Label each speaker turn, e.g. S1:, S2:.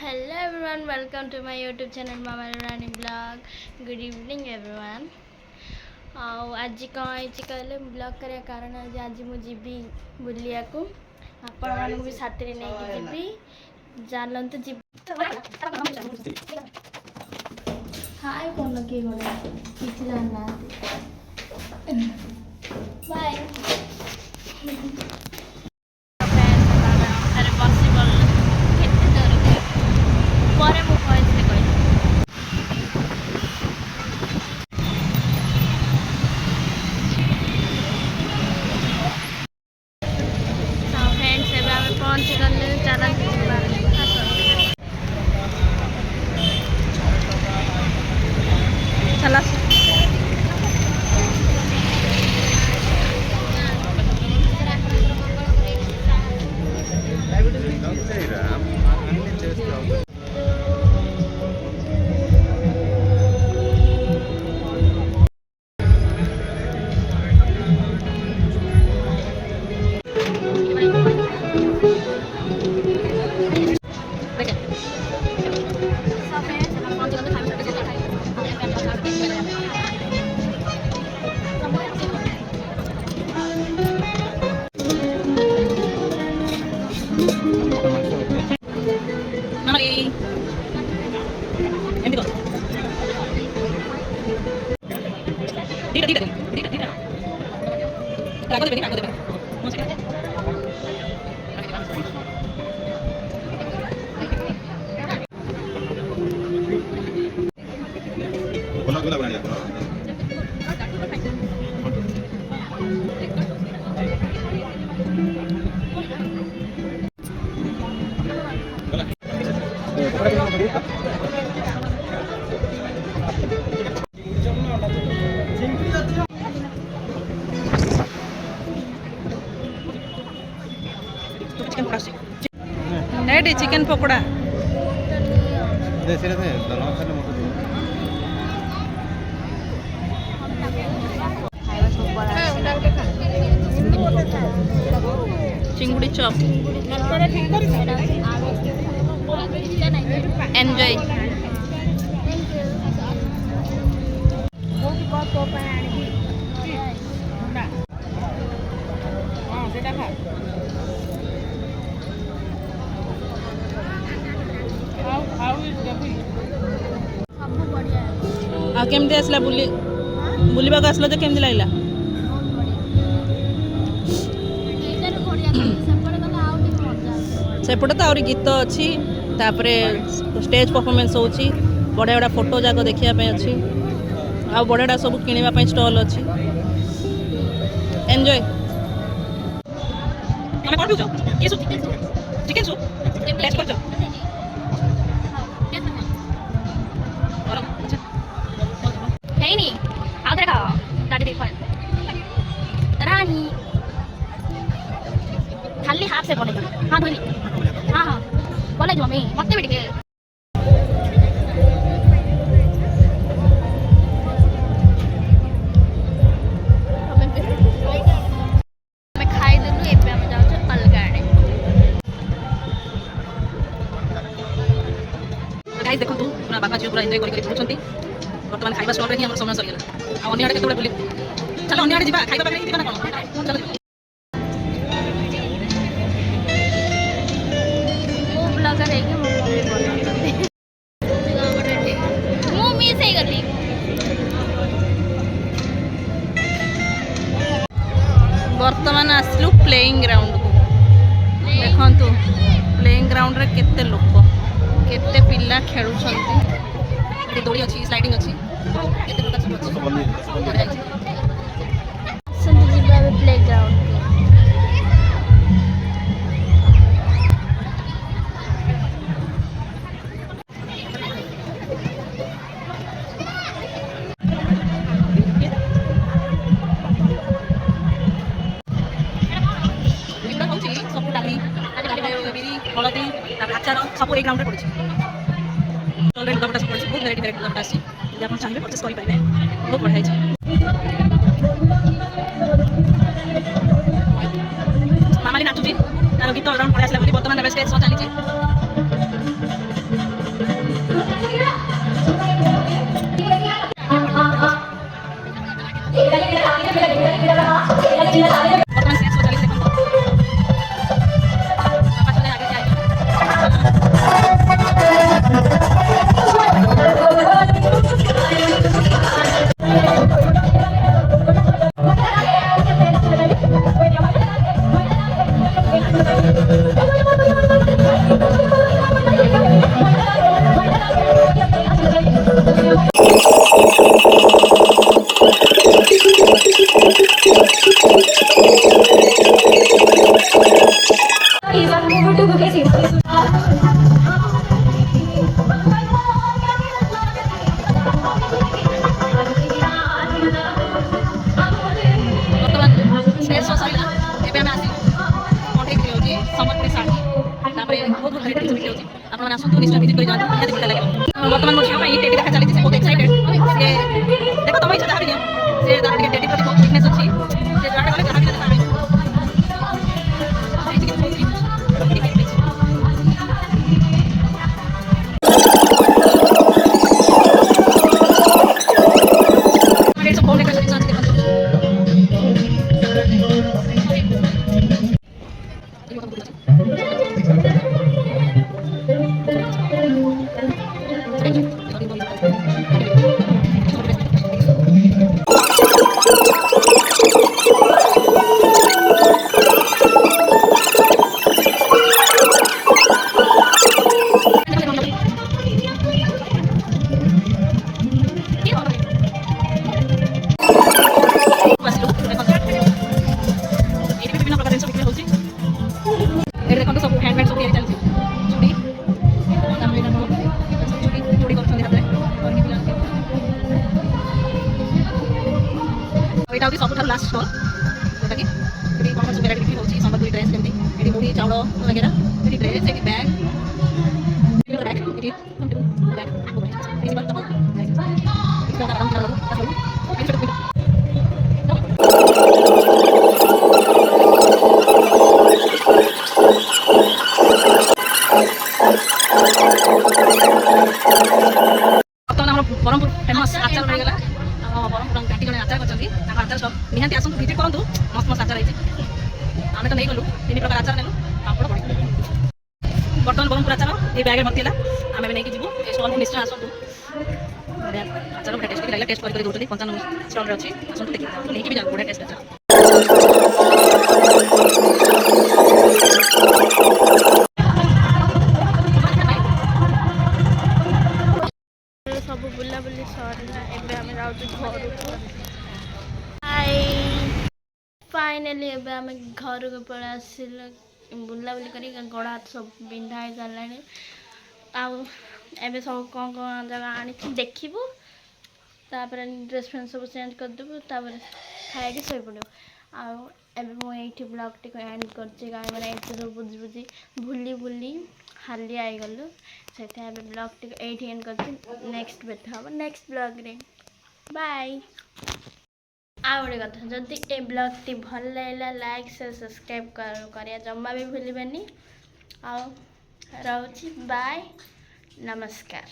S1: Hello everyone, welcome to my YouTube channel Mama Rani Vlog. Good evening everyone. आज कौन कहले blog करने कारण आज मुझे बुलिया को आपण मानक भी साथ रे नहीं जीबी जानलंतु जी हाय कोन के गोले किछि जानना बाय
S2: चिकन पकोड़ा चिंगुड़ी चॉप एंजॉय आ केमती आसला बुलिबाक आसलो तो केमती लागला सेपटे तो आहरी गीत अच्छी तापरे स्टेज परफॉर्मेंस होची बढ़िया बड़ा फोटो जाक देखा अच्छी आ बढ़िया सब किणवा स्टॉल अच्छी एंजॉय चिकन सूप टेस्ट करछो
S1: नहीं आओ देखा दादी देखो रानी खाली हाथ से बोले हाँ धोली हाँ हाँ बोले जो मैं मत भी टिके मैं खाई देलु एबे हम जाउ छ अलगा आड़े
S2: गाइस देखो तू पूरा बाबा जी पूरा एंजॉय करि पहुंचंती वर्तमान खाइबा स्टॉल रे ही हमर समय सरी गेला आ अन्य आड़े केतबे बुली चलो अन्य आड़े जिबा खाइबा पाखरे जिबा ना कोन चलो
S1: वो ब्लॉगर है कि मम्मी बोल मु मिस हे गली
S2: वर्तमान आसलु प्लेइंग ग्राउंड को देखंतु प्लेइंग ग्राउंड रे केते लोक केते पिल्ला खेलुछंती दोड़ी अच्छी स्लाइडिंग अच्छी केते प्रकार सब अच्छी
S1: संत जीवा प्लेग्राउंड
S2: हलदी आचार सब ये ग्राउंड पड़ी ऑलरेडी लुगापटा सब पड़ी बहुत वेराइटी लुगापटा आसी जे आप चाहिए परचेस करि पाइबे बहुत बढ़िया है मामाली नाचुची तार गीत ऑलराउंड पड़े आसला बोली वर्तमान स्टेज सो चली ଆସନ୍ତୁ ନିଶ୍ଚୟ ଭିଜିଟ୍ କରି ଯାଆନ୍ତୁ ନିହାତି ବଢ଼ିଆ ଲାଗିବ। ବର୍ତ୍ତମାନ ମୋ ଝିଅ ପାଇଁ ଟେଡି ଦେଖା ଚାଲିଛି ସେ ବହୁତ ଏକ୍ସାଇଟେଡ୍ ସେ ଦେଖ ତମ ଇଚ୍ଛା ଯାହା ବି ନିଅ ସେ ତାର ଟିକେ ଟେଡି ପ୍ରତି ବହୁତ ୱିକନେସ୍ ଅଛି ସେ ଯୁଆଡ଼େ ଗଲେ ଯାହା ବି ନେଲେ ତାର ସବୁ ବହୁତ ଡେକୋରେସନ୍ ଜିନିଷ ଅଛି ଦେଖନ୍ତୁ। देखो सब हैंडमेड सब ତିଆରି ଚାଲିଛି ଚୁଡ଼ି ତାପରେ ଏଇଟା କଣ ଚୁଡ଼ି ଚୁଡ଼ି କରୁଛନ୍ତି ହାତରେ କରିକି ପିଲାଙ୍କୁ ଆଉ ଏଇଟା ହେଉଛି ସବୁଠାରୁ ଲାଷ୍ଟ ଷ୍ଟଲ୍ ଯେଉଁଟାକି ଏଠି କ'ଣ ସବୁ ଭେରାଇଟି ବିକ୍ରି ହେଉଛି ସମ୍ବଲପୁରୀ ଡ୍ରେସ୍ ଯେମିତି ଏଠି ମୁଢ଼ି ଚାଉଳ ବଗେରା ଏଠି ଡ୍ରେସ୍ ଏଠି ବ୍ୟାଗ୍ ବର୍ତ୍ତମାନ ଆମର ବ୍ରହ୍ମପୁର ଫେମସ୍ ଆଚାର ରହିଗଲା ଆମ ବ୍ରହ୍ମପୁର ଘାଟି ଜଣେ ଆଚାର କରିଛନ୍ତି ତାଙ୍କ ଆଚାର ସବ ନିହାତି ଆସନ୍ତୁ ଭିଜିଟ୍ କରନ୍ତୁ ମସ୍ତ ମସ୍ତ ଆଚାର ହେଇଛି ଆମେ ତ ନେଇଗଲୁ 3 ପ୍ରକାର ଆଚାର ନେଲୁ ପାମ୍ପଡ଼ ପଡ଼ିଗଲୁ ବର୍ତ୍ତମାନ ବ୍ରହ୍ମପୁର ଆଚାର ଏଇ ବ୍ୟାଗ୍ରେ ଭର୍ତ୍ତି ହେଲା ଆମେ ବି ନେଇକି ଯିବୁ ଏ ଷ୍ଟଲ୍କୁ ନିଶ୍ଚୟ ଆସନ୍ତୁ ବଢ଼ିଆ ଆଚାର ବଢ଼ିଆ ଟେଷ୍ଟ ବି ଲାଗିଲା ଟେଷ୍ଟ କରି ଦେଉଛନ୍ତି 95 ଷ୍ଟଲ୍ରେ ଅଛି ଆସନ୍ତୁ ଦେଖିକି ଯାଆନ୍ତୁ ନେଇକି ବି ଯାଆନ୍ତୁ ବଢ଼ିଆ ଟେଷ୍ଟ ଆଚାର
S1: ସବୁ ବୁଲାବୁଲି ସରିଲା ଏବେ ଆମେ ଯାଉଛୁ ଘରକୁ ହାଇ ଫାଇନାଲି ଏବେ ଆମେ ଘରକୁ ପଳେଇ ଆସିଲୁ ବୁଲାବୁଲି କରି ଗୋଡ଼ ହାତ ସବୁ ବିନ୍ଧା ହେଇସାରିଲାଣି ଆଉ ଏବେ ସବୁ କ'ଣ କ'ଣ ଜାଗା ଆଣିଛି ଦେଖିବୁ ତାପରେ ଡ୍ରେସ୍ ଫ୍ରେସ୍ ସବୁ ଚେଞ୍ଜ କରିଦେବୁ ତାପରେ ଖାଇକି ଶୋଇପଡ଼ିବୁ ଆଉ ଏବେ ମୁଁ ଏଇଠି ବ୍ଲଗ୍ଟିକୁ ଏଣ୍ଡ କରିଛି କାହିଁକି ମାନେ ଏଇଠି ସବୁ ବୁଝି ବୁଝି ବୁଲି ବୁଲି ହାଲିଆ ହେଇଗଲୁ ସେଥିପାଇଁ ଏବେ ବ୍ଲଗ୍ଟିକୁ ଏଇଠି ଏଣ୍ଡ କରିଛି ନେକ୍ସଟ ଭେଟ ହେବ ନେକ୍ସଟ ବ୍ଲଗ୍ରେ ବାଏ ଆଉ ଗୋଟେ କଥା ଯଦି ଏ ବ୍ଲଗ୍ଟି ଭଲ ଲାଗିଲା ଲାଇକ୍ ସେୟାର ସବସ୍କ୍ରାଇବ୍ କରିବା ଜମା ବି ଭୁଲିବେନି ଆଉ ରହୁଛି ବାଏ ନମସ୍କାର।